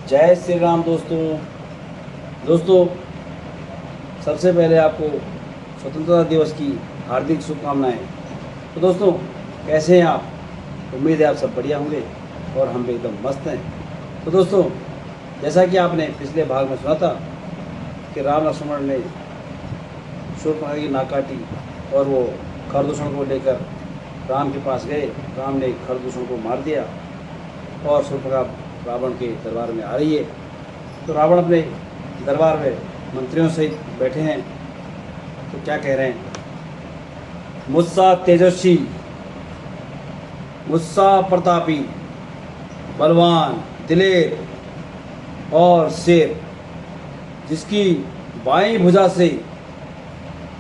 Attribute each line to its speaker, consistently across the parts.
Speaker 1: जय श्री राम दोस्तों सबसे पहले आपको स्वतंत्रता दिवस की हार्दिक शुभकामनाएं। तो दोस्तों, कैसे हैं आप? उम्मीद है आप सब बढ़िया होंगे और हम भी एकदम मस्त हैं। तो दोस्तों, जैसा कि आपने पिछले भाग में सुना था कि राम लक्ष्मण ने शूर्पणखा की नाक काटी और वो खरदूषण को लेकर राम के पास गए। राम ने खरदूषण को मार दिया और शूर्पणखा रावण के दरबार में आ रही है। तो रावण अपने दरबार में मंत्रियों सहित बैठे हैं। तो क्या कह रहे हैं? मुझसा तेजस्वी, मुझसा प्रतापी, बलवान, दिलेर और शेर, जिसकी बाईं भुजा से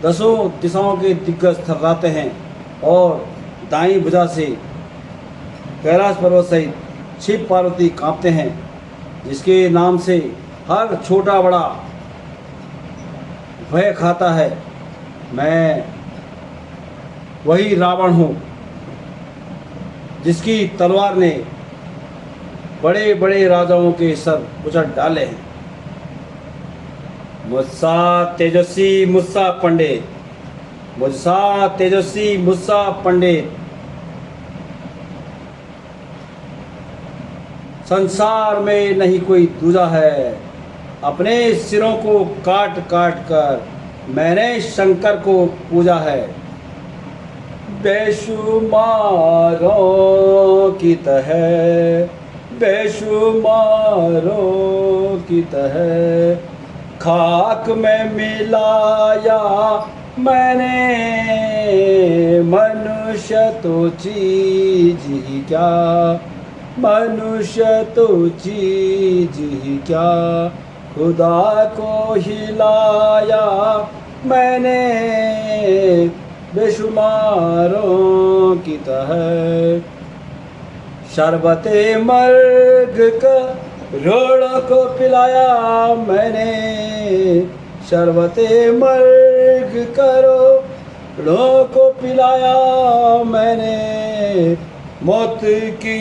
Speaker 1: 10 दिशाओं के दिग्गज थर्राते हैं और दाईं भुजा से कैलाश पर्वत सहित शिव पार्वती कांपते हैं, जिसके नाम से हर छोटा बड़ा भय खाता है। मैं वही रावण हूँ जिसकी तलवार ने बड़े बड़े राजाओं के सर उचट डाले हैं। मुझसा तेजस्वी, मुझसा पंडित, मुझसा तेजस्वी, मुझसा पंडित, संसार में नहीं कोई दूजा है। अपने सिरों को काट काट कर मैंने शंकर को पूजा है। बेशुमारों की तरह, बेशुमारों की तरह खाक में मिलाया मैंने। मनुष्य तो चीज ही क्या, मनुष्य तो चीज ही क्या, खुदा को हिलाया मैंने बेशुमारों की तरह। शरबते मर्ग का रोड़ों को पिलाया मैंने, शरबते मर्ग करो रोड़ों को पिलाया मैंने। मौत की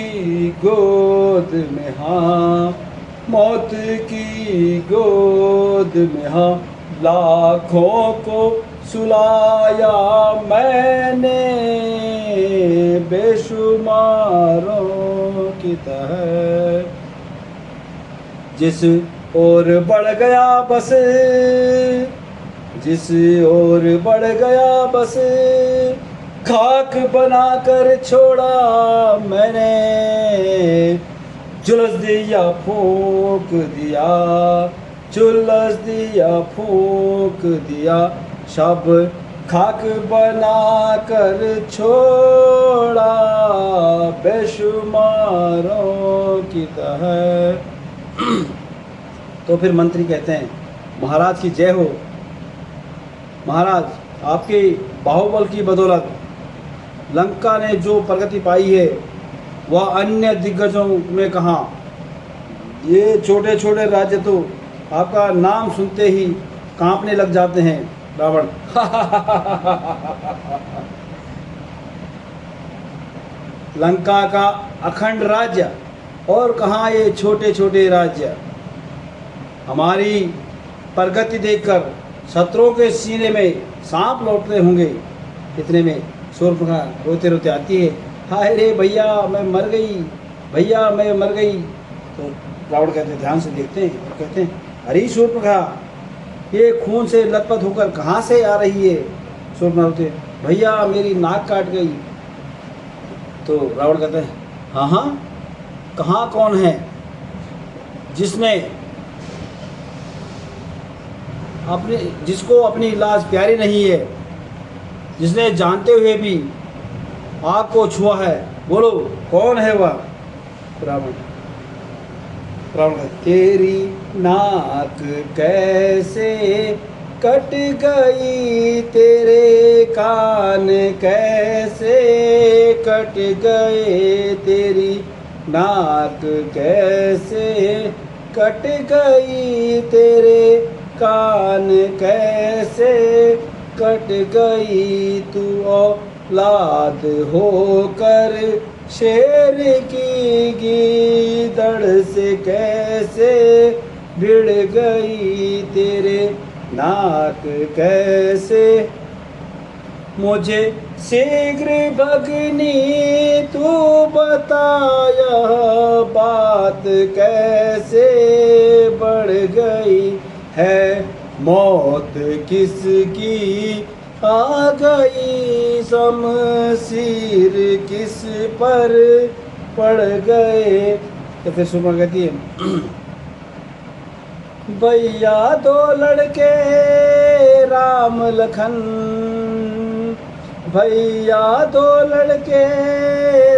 Speaker 1: गोद में, हाँ, मौत की गोद में, हाँ, लाखों को सुलाया मैंने बेशुमारों की तरह। जिस ओर बढ़ गया बस, जिस ओर बढ़ गया बस, खाक बनाकर छोड़ा मैंने। झुलस दिया फूंक दिया, झुलस दिया फूंक दिया, सब खाक बनाकर छोड़ा बेशुमारों की तरह। तो फिर मंत्री कहते हैं, महाराज की जय हो। महाराज, आपके बाहुबल की बदौलत लंका ने जो प्रगति पाई है वह अन्य दिग्गजों में कहाँ। ये छोटे छोटे राज्य तो आपका नाम सुनते ही कांपने लग जाते हैं। रावण लंका का अखंड राज्य और कहाँ ये छोटे छोटे राज्य। हमारी प्रगति देखकर शत्रुओं के सीने में सांप लौटते होंगे। इतने में शूर्पणखा रोते रोते आती है। हाय रे भैया, मैं मर गई, भैया मैं मर गई। तो रावण कहते हैं, ध्यान से देखते हैं और कहते हैं, अरे शूर्पणखा, ये खून से लथपथ होकर कहाँ से आ रही है? शूर्पणखा रोते, भैया मेरी नाक काट गई। तो रावण कहते हैं, हाँ हाँ, कहाँ कौन है जिसने अपने, जिसको अपनी लाज प्यारी नहीं है, जिसने जानते हुए भी आग को छुआ है? बोलो कौन है वह? रावण, रावण, तेरी नाक कैसे कट गई, तेरे कान कैसे कट गए, तेरी नाक कैसे कट गई, तेरे कान कैसे कट गई, तू औलाद होकर शेर पैर की गीदड़ से कैसे भिड़ गई तेरे नाक कैसे। मुझे शीघ्र भगनी तू बता यह बात कैसे बढ़ गई है। मौत किसकी आ गई शमशीर किस पर पड़ गए। तो फिर सुमा कहती है भैया दो लड़के राम लखन, भैया दो लड़के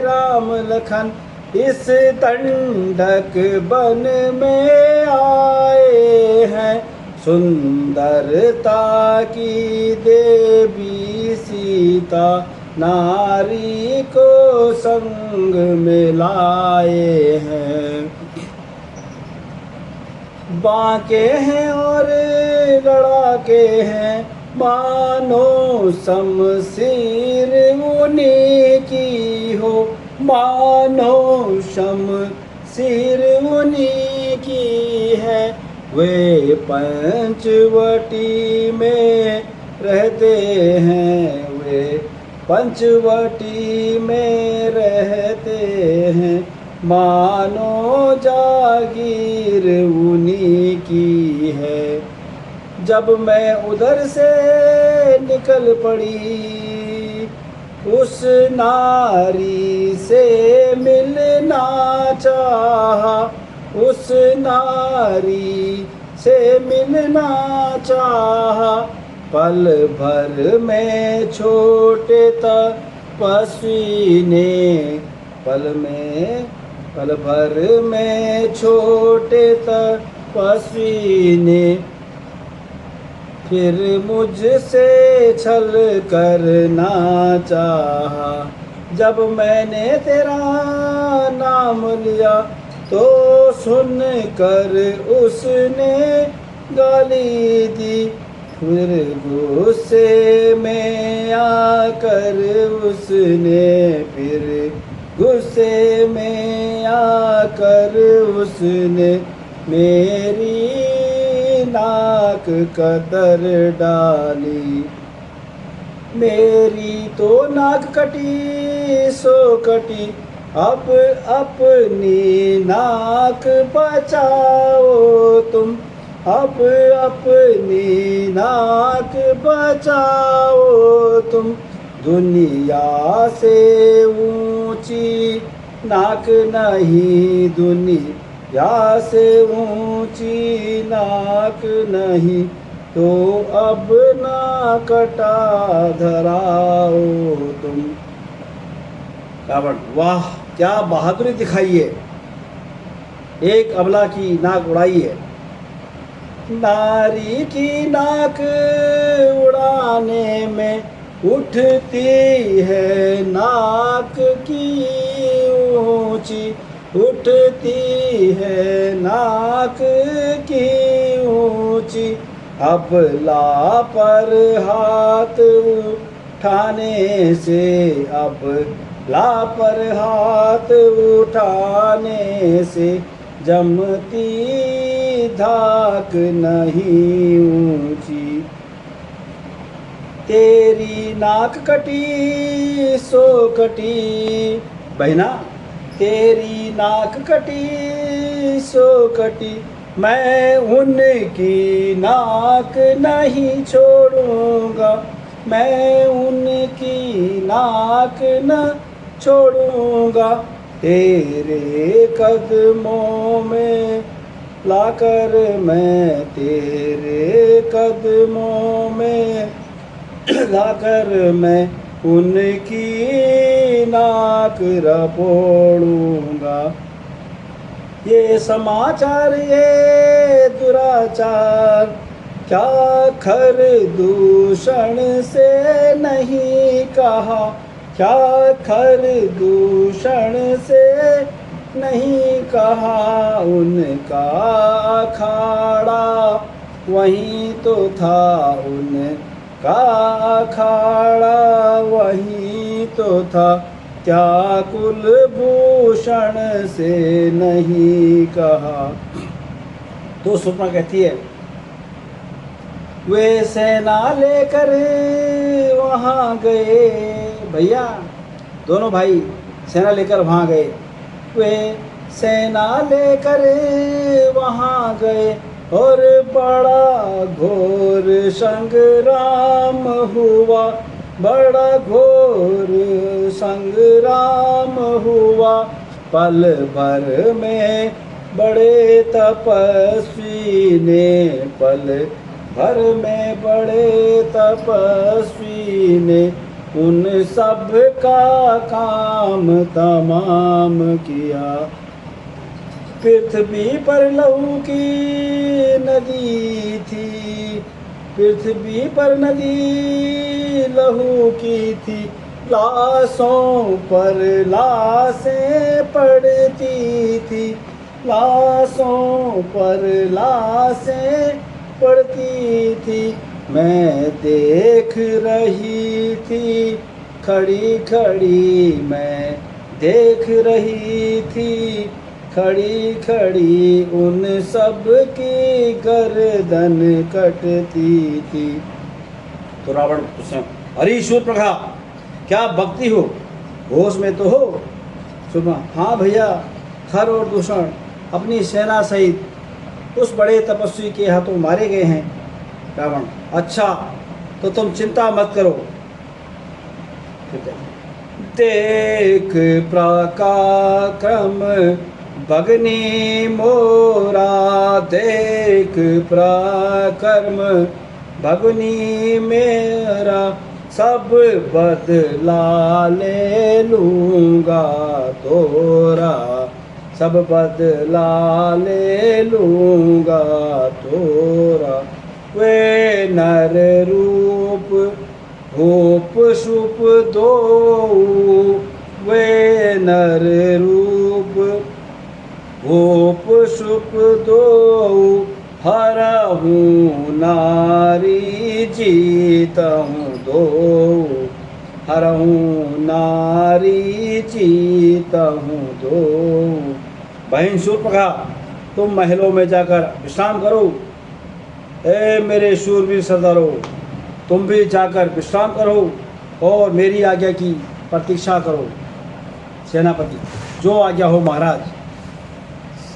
Speaker 1: राम लखन इस दंडक वन में आए हैं। सुंदरता की देवी सीता नारी को संग में लाए हैं। बांके हैं और लड़ाके हैं मानो शमशीर उन्हीं की हो, मानो शमशीर उन्हीं की है। वे पंचवटी में रहते हैं, वे पंचवटी में रहते हैं मानो जागीर उन्हीं की है। जब मैं उधर से निकल पड़ी उस नारी से मिलना चाहा, उस नारी से मिलना चाहा। पल भर में छोटे तपस्वी ने, पल भर में छोटे तपस्वी ने फिर मुझसे छल करना चाहा। जब मैंने तेरा नाम लिया तो सुन कर उसने गाली दी। फिर गुस्से में आकर उसने, फिर गुस्से में आकर उसने मेरी नाक कतर डाली। मेरी तो नाक कटी सो कटी, अब अपनी नाक बचाओ तुम, अब अपनी नाक बचाओ तुम। दुनिया से ऊंची नाक नहीं, दुनिया से ऊंची नाक नहीं, तो अब ना कटा धराओ तुम। रावण वाह क्या बहादुरी दिखाई है, एक अबला की नाक उड़ाई है। नारी की नाक उड़ाने में उठती है नाक की ऊंची, उठती है नाक की ऊंची। अबला पर हाथ उठाने से, अबला पर हाथ उठाने से जमती धाक नहीं ऊंची। तेरी नाक कटी सो कटी, बहना तेरी नाक कटी सो कटी, मैं उनकी नाक नहीं छोड़ूंगा, मैं उनकी नाक न छोड़ूंगा। तेरे कदमों में लाकर मैं, तेरे कदमों में लाकर मैं उनकी नाक रपोड़ूंगा। ये समाचार ये दुराचार क्या खर दूषण से नहीं कहा, क्या खर दूषण से नहीं कहा। उनका अखाड़ा वहीं तो था, उनका अखाड़ा वहीं तो था। क्या कुलभूषण से नहीं कहा। तो सुषमा कहती है, वे सेना लेकर वहाँ गए, भैया दोनों भाई सेना लेकर वहाँ गए, वे सेना लेकर वहाँ गए और बड़ा घोर संग्राम हुआ, बड़ा घोर संग्राम हुआ। पल भर में बड़े तपस्वी ने, पल भर में बड़े तपस्वी ने उन सब का काम तमाम किया। पृथ्वी पर लहू की नदी थी, पृथ्वी पर नदी लहू की थी, लाशों पर लाशें पड़ती थी, लाशों पर लाशें पड़ती थी। मैं देख रही थी खड़ी खड़ी, मैं देख रही थी खड़ी खड़ी, उन सब की गर्दन कटती थी। तो रावण पूछे, अरे शूर्पणखा क्या भक्ति हो, होश में तो हो। सुषमा, हाँ भैया, खर और दूषण अपनी सेना सहित उस बड़े तपस्वी के हाथों मारे गए हैं। रावण, अच्छा तो तुम चिंता मत करो। देख पराक्रम भगनी मोरा, देख पराक्रम भगनी मेरा, सब बदला ले लूँगा तोरा, सब बदला ले लूँगा तोरा। वे नर रूप भूप शुप दो, वे नर रूप भूप शुप दो, हरहूँ नारी जीतहूँ दो, हरहूँ नारी जीतहूँ दो। बहन शूर्पणखा, तुम महलों में जाकर विश्राम करो। ए मेरे शूरवीर सरदारों, तुम भी जाकर विश्राम करो और मेरी आज्ञा की प्रतीक्षा करो। सेनापति, जो आज्ञा हो महाराज।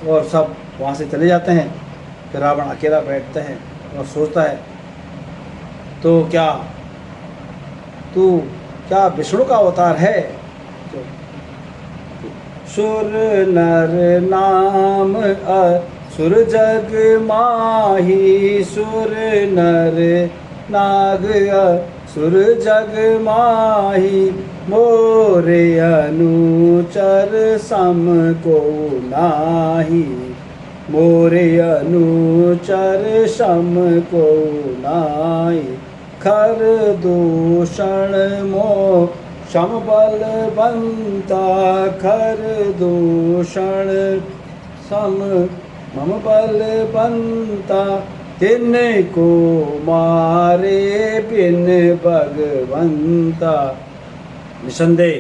Speaker 1: और सब वहाँ से चले जाते हैं। फिर रावण अकेला बैठता है और सोचता है, तो क्या तू क्या विष्णु का अवतार है? तो सुर नर नाम असुर जग माही, सुर नर नाग असुर जग माही, मोरे अनुचर सम को नाही, मोरे अनुचर सम को नाही। खर दूषण मो सम बलवंता, खर दूषण सम मम बलवंता, तिनको मारे बिन भगवंता। निसंदेह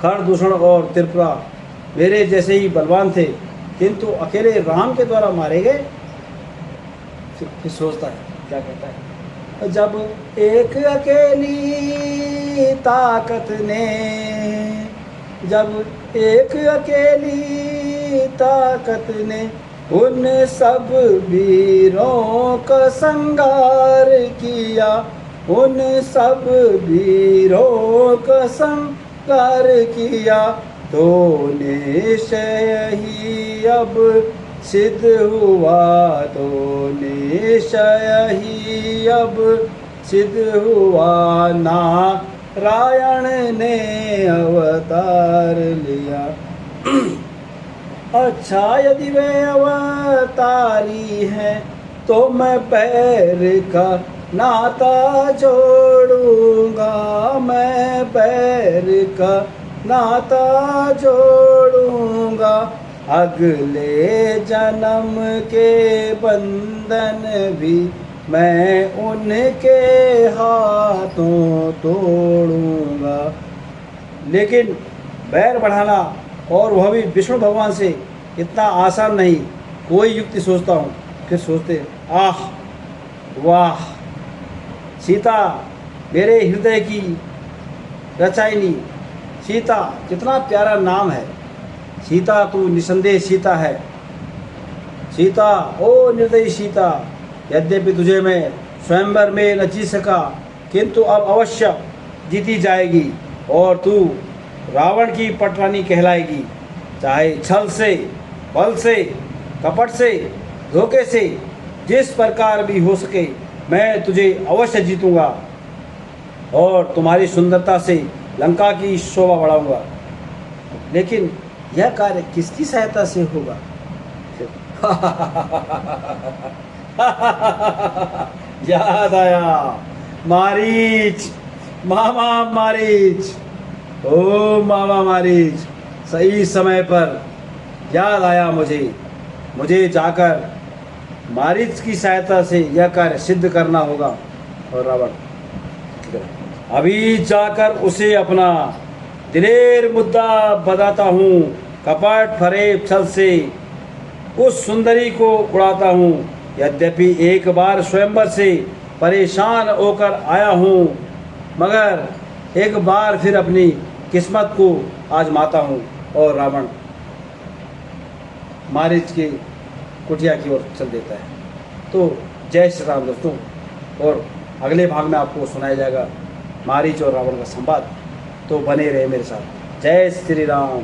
Speaker 1: खर दूषण और त्रिपुरा मेरे जैसे ही बलवान थे, किंतु अकेले राम के द्वारा मारे गए। फिर सोचता है, क्या कहता है, जब एक अकेली ताकत ने, जब एक अकेली ताकत ने उन सब वीरों का संगार किया, उन सब वीरों का संगार किया, तो निश्चय ही अब सिद्ध हुआ, तो निश्चय ही अब सिद्ध हुआ, नारायण ने अवतार लिया। अच्छा यदि वे अवतारी हैं, तो मैं पैर का नाता जोड़ूंगा, मैं पैर का नाता जोड़ूंगा, अगले जन्म के बंधन भी मैं उनके हाथों तोड़ूंगा। लेकिन बैर बढ़ाना, और वह भी विष्णु भगवान से, इतना आसान नहीं। कोई युक्ति सोचता हूँ, फिर सोचते आह वाह, सीता मेरे हृदय की रचाइनी। सीता कितना प्यारा नाम है। सीता तू निसंदेह सीता है। सीता ओ निर्दयी सीता, यद्यपि तुझे मैं स्वयंवर में न जीत सका, किंतु अब अवश्य जीती जाएगी और तू रावण की पटरानी कहलाएगी। चाहे छल से, बल से, कपट से, धोखे से, जिस प्रकार भी हो सके, मैं तुझे अवश्य जीतूंगा और तुम्हारी सुंदरता से लंका की शोभा बढ़ाऊंगा। लेकिन यह कार्य किसकी सहायता से होगा? याद आया, मारीच, मामा मारीच। ओ मामा मारीच, सही समय पर याद आया मुझे जाकर मारीच की सहायता से यह कार्य सिद्ध करना होगा। और रावण अभी जाकर उसे अपना दिलेर मुद्दा बताता हूँ, कपट फरेब छल से उस सुंदरी को उड़ाता हूँ। यद्यपि एक बार स्वयंवर से परेशान होकर आया हूँ, मगर एक बार फिर अपनी किस्मत को आजमाता हूँ। और रावण मारीच की कुटिया की ओर चल देता है। तो जय श्री राम दोस्तों, और अगले भाग में आपको सुनाया जाएगा मारीच और रावण का संवाद। तो बने रहे मेरे साथ। जय श्री राम।